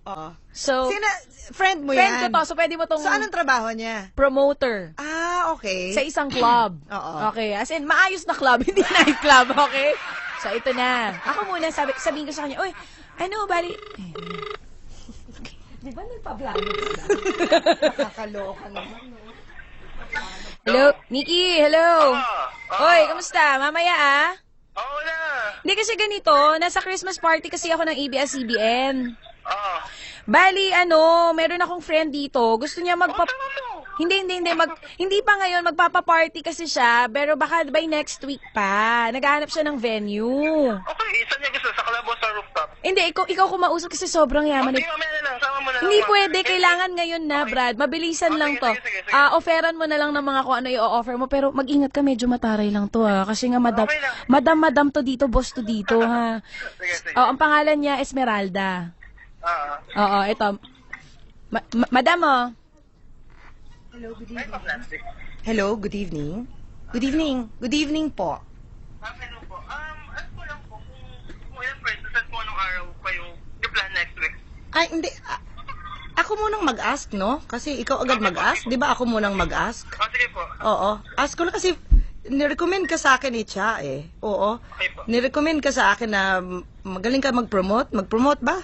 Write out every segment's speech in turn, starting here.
Oo. So, Friend mo friend ko yan? to, so pwede mo tong So, anong trabaho niya? promoter Okay. sa isang club. Oo. Okay, as in, maayos na club, hindi night club, okay? So, ito na. Ako muna, sabihin ko sa kanya, uy, ano, bali... Di ba nagpa-vlog? Nakakaloka naman. Hello? Nikki, hello? Hoy, kamusta? Mamaya Oo na. Hindi kasi ganito, nasa Christmas party kasi ako ng ABS-CBN. Oo. Bali, meron akong friend dito. Gusto niya Hindi pa ngayon, magpapa-party kasi siya, pero baka by next week pa. Naghahanap siya ng venue. Okay, saan niya gusto? Sa club o sa rooftop? Hindi, ikaw kumausap kasi sobrang yaman. Okay, mamaya na lang. Sama mo na lang. Hindi pwede, kailangan ngayon na, Brad. Mabilisan lang to. Sige. Offeran mo na lang ng mga kung ano i-offer mo, pero mag-ingat ka, medyo mataray lang to ha. Kasi nga Okay lang. madam to dito, boss to dito ha. Sige. Oh, ang pangalan niya Esmeralda. Oo, ito. Madam oh. Hello, good evening. Good evening. Good evening po. Ano po? Ano po lang po, kung ilang friends, saan po anong araw kayo i-plan next week? Ay, hindi. Ako munang mag-ask, no? Kasi ikaw agad mag-ask. Di ba ako munang mag-ask? Sige po. Oo. Ask ko lang kasi nirecommend ka sa akin Cha eh. Oo. Okay po. Nirecommend ka sa akin na magaling ka mag-promote. Mag-promote ba?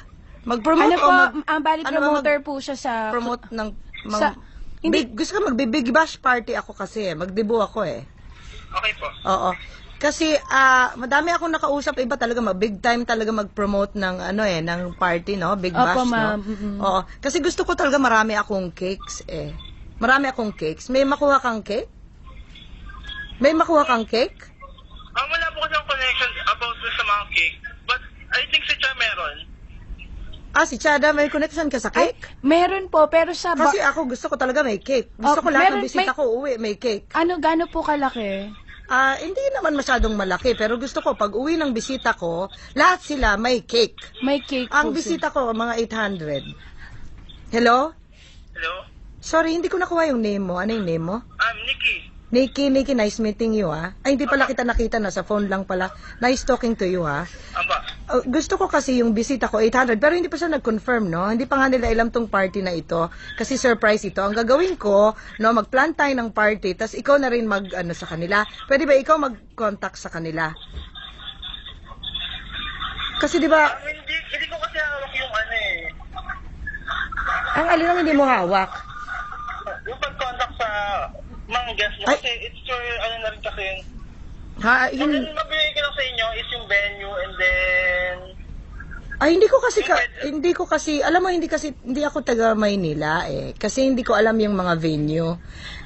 Mag-promote Ano po, o ang bali ano ba, promoter po siya sa... promote ng Hindi. gusto ko mag-big bash party ako kasi mag-debut ako eh. Okay po. Oo. Kasi madami akong nakausap, iba talaga big time talaga mag-promote ng ng party, no? Big bash, Opo, no? ma'am. Oo. Kasi gusto ko talaga marami akong cakes eh. Marami akong cakes. May makuha kang cake? May makuha kang cake? Wala po kasi ang connection about sa mga cake. But I think si Cha meron. Si Chada, may connection ka sa Ay, cake? meron po, pero sa... Kasi ako gusto ko talaga may cake. Gusto ko lahat ng bisita ko uwi, may cake. Gaano po kalaki? Hindi naman masyadong malaki, pero gusto ko pag uwi ng bisita ko, lahat sila may cake. May cake Ang po bisita ko, mga 800. Hello? Hello? Sorry, hindi ko nakuha yung name mo. Ano yung name mo? Nikki. Nikki, nice meeting you, ha? Ay, hindi pala kita nakita na sa phone lang pala. Nice talking to you, ha? Aba. Gusto ko kasi yung bisita ko 800, pero hindi pa siya nag-confirm, no? Hindi pa nga nila alam tong party na ito. Kasi surprise ito. Ang gagawin ko, no, mag-plan tayo ng party, tas ikaw na rin sa kanila. Pwede ba ikaw mag-contact sa kanila? Kasi di ba, Hindi ko kasi hawak yung ang alin ang hindi mo hawak? yung pag-contact sa mga guests mo. Kasi it's your, na rin kasi yun. Ha, And then, mabigay ko lang sa inyo is yung venue and then... Ay, hindi ko kasi, alam mo, hindi ako taga Maynila eh. Kasi hindi ko alam yung mga venue.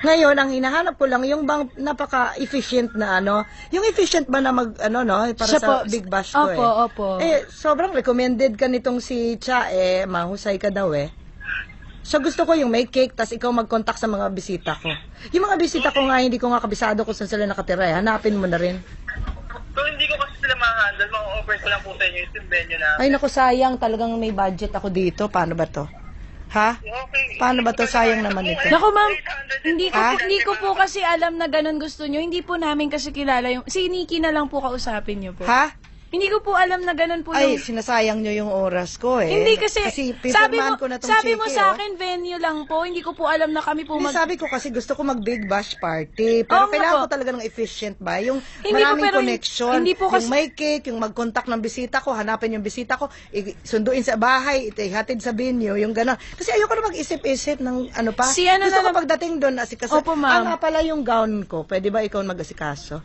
Ngayon, ang hinahanap ko lang, yung bang napaka-efficient na yung efficient ba na para Siya sa po, Big Bash ko opo. Sobrang recommended ka nitong si Cha mahusay ka daw eh. So gusto ko yung may cake, tas ikaw mag-contact sa mga bisita ko. Yung mga bisita ko nga, hindi ko nga kabisado kung saan sila nakatira eh. Hanapin mo na rin. So, hindi ko kasi sila ma-handle. Ma-offer ko lang po sa inyo yung venue na... Ay naku, sayang, talagang may budget ako dito. Paano ba to? Ha? Okay. Paano ba to? Sayang naman ito. Naku, ma'am, 800 hindi ko po kasi alam na ganun gusto nyo. Hindi po namin kasi kilala yung... Si Nikki na lang po kausapin nyo po. Ha? Hindi ko po alam na ganun po Ay, yung... sinasayang nyo yung oras ko eh. Hindi kasi pipirmahan ko na tong sabi mo cheque, sa akin venue lang po. Hindi ko po alam na kami po Hindi, sabi ko kasi gusto ko mag-big bash party. Pero Oo nga kailangan po. ko talaga ng efficient ba? Yung Hindi po, maraming pero connection. hindi po kasi- yung may cake, yung mag-contact ng bisita ko, hanapin yung bisita ko, sunduin sa bahay, ihatid sa venue, yung gano'n. Kasi ayoko na mag-isip-isip ng pa. Si ano gusto na ko pagdating doon, asikaso. Opo, ma'am. Nga pala yung gown ko. Pwede ba ikaw mag-asikaso?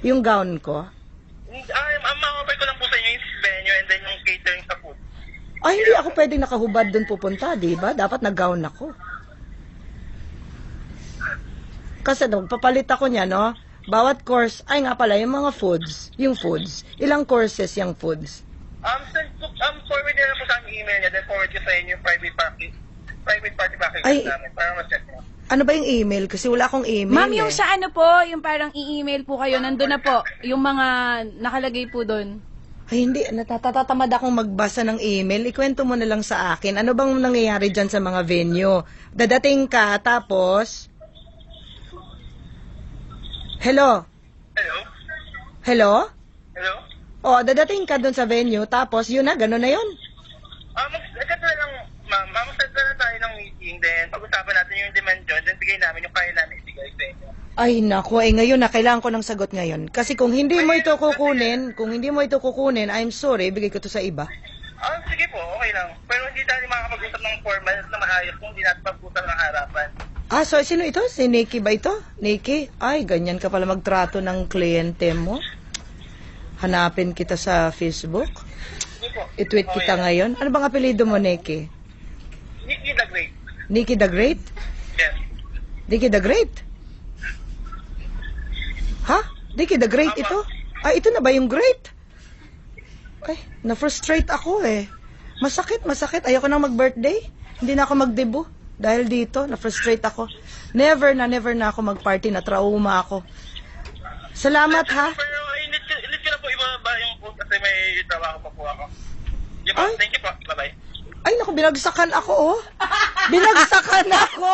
Yung gown ko? Ang ma-offer ko lang po sa inyo yung venue and then yung catering sa food. Ay, hindi ako pwedeng nakahubad doon pupunta, di ba? Dapat nag-gown ako. Kasi magpapalit ako niya, no? Bawat course, ay nga pala, yung mga foods, ilang courses yung foods? Forward nyo lang po sa aking email niya, then forward ko sa inyo yung private party package Ay. namin para ma-check mo. Ano ba yung email? Kasi wala akong email Ma'am, yung eh. sa ano po, yung parang i-email po kayo, nandun na po, yung mga nakalagay po doon. Ay, hindi. Natatatamad akong magbasa ng email. Ikwento mo na lang sa akin. Ano bang nangyayari dyan sa mga venue? Dadating ka, tapos... Hello? Hello? Hello? Hello? O, dadating ka dun sa venue, tapos yun na, gano'n na yun. Ay, naku, ngayon na, kailangan ko ng sagot ngayon. Kasi kung hindi mo ito kukunin, I'm sorry, bigay ko to sa iba. Sige po, okay lang. Pero hindi tayo makakapag-usap ng formal na maayos kung hindi natin pag-usap ng harapan. So sino ito? Si Nikki ba ito? Nikki? Ay, ganyan ka pala magtrato ng kliyente mo. Hanapin kita sa Facebook. Sige po. I-tweet kita ngayon. Ano bang apelido mo, Nikki? Nikki the Great. Nikki the Great? Yes. Nikki the Great? Ha? Nikki the Great ito? Ay, ito na ba yung Great? Ay, na-frustrate ako eh. Masakit. Ayoko nang mag-birthday. Hindi na ako mag-debut. Dahil dito, na-frustrate ako. Never na ako mag-party. Na-trauma ako. Salamat ha. Pero init ko na po ibaba yung post kasi may trabaho pa po ako. Sige po, Ay. thank you po. Bye-bye. Ay, naku, binagsakan ako oh. Binagsakan ako!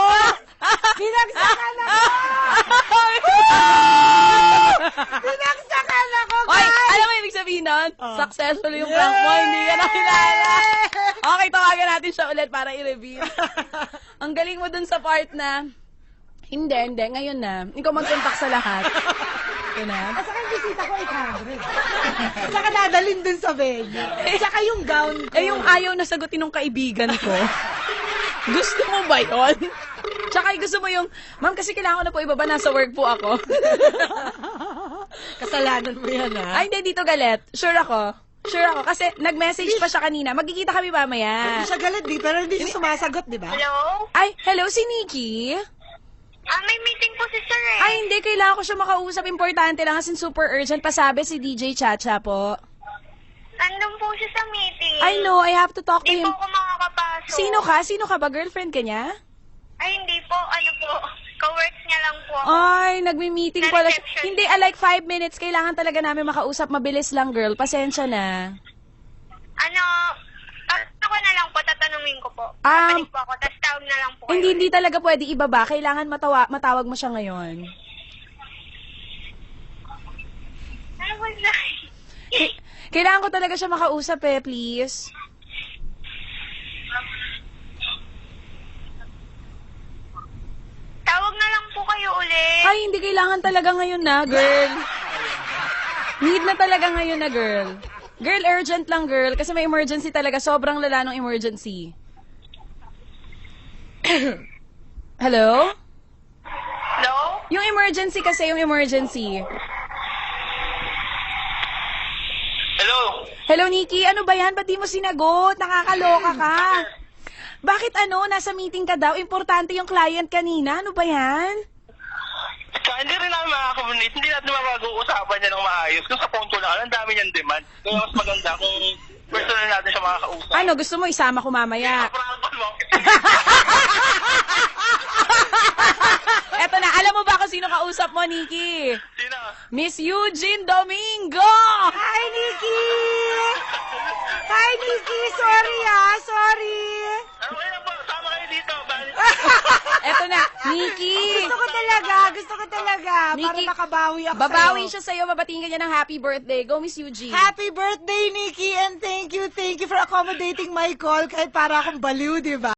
Binagsakan ako! Binagsakan ako, Oy, guys! alam mo ibig sabihin nun? Successful yung prank mo, hindi ka nakilala. Okay, tawagan natin siya ulit para i-reveal. Ang galing mo dun sa part na, hindi, ngayon na. Ikaw mag-contact sa lahat. Ito na. At saka yung bisita ko 800. At saka dadalhin dun sa venue. At saka yung gown ko. Eh, yung ayaw na sagutin ng kaibigan ko. Gusto mo ba yun? Tsaka gusto mo yung, ma'am, kasi kailangan ko na po ibaba, nasa work po ako. Kasalanan mo yan, ha? Ay, hindi, dito galit. Sure ako. Kasi nag-message pa siya kanina. Magkikita kami mamaya. Hindi siya galit, pero hindi siya sumasagot, di ba? Hello? Ay, hello, si Nikki? May meeting po si Sir eh. Ay, hindi. Kailangan ko siya makausap. Importante lang kasi super urgent. Pasabi si DJ Chacha po. Nandun po siya sa meeting. I know. I have to talk to Hindi him. po ako makakapasok. Sino ka ba? Girlfriend ka niya? Ay, hindi po. Ano po? Ka-works niya lang po ako. Ay, nagmi-meeting Na pala siya. reception. Hindi, like 5 minutes. Kailangan talaga namin makausap. Mabilis lang, girl. Pasensya na. Ako na lang po, tatanungin ko po. Ah. Babalik po ako, tapos tawag na lang po kayo. Hindi talaga pwede ibaba. Kailangan matawag mo siya ngayon. Ano ba na? Kailangan ko talaga siya makausap please. Tawag na lang po kayo ulit. Ay, hindi kailangan talaga ngayon na, girl. Need na talaga ngayon na, girl. Girl, urgent lang, girl. Kasi may emergency talaga. Sobrang lala ng emergency. Hello? Hello? Yung emergency kasi, yung emergency. Hello? Hello, Nikki. Ano ba yan? Ba't di mo sinagot? Nakakaloka ka. Bakit nasa meeting ka daw? Importante yung client kanina. Ano ba yan? Tsaka hindi rin namin makakamunit. Hindi natin mapag-uusapan niya ng maayos. Kung sa punto lang, ang dami niyang demand. Kaya mas maganda kung personal natin siya makakausap. Ano, gusto mo isama ko mamaya? Prank mo. Eto na, alam mo ba kung sino kausap mo, Nikki? Sino? Miss Eugene Domingo! Hi, Nikki! Hi, Nikki! Sorry. Okay na po, sama kayo dito. Eto na, Nikki! Gusto ko talaga. Nikki, para makabawi ako Babawi sa'yo. siya sa'yo, babatingin ka niya ng happy birthday. Go, Miss Eugene. Happy birthday, Nikki! And thank you for accommodating my call kahit para akong baliw, di ba?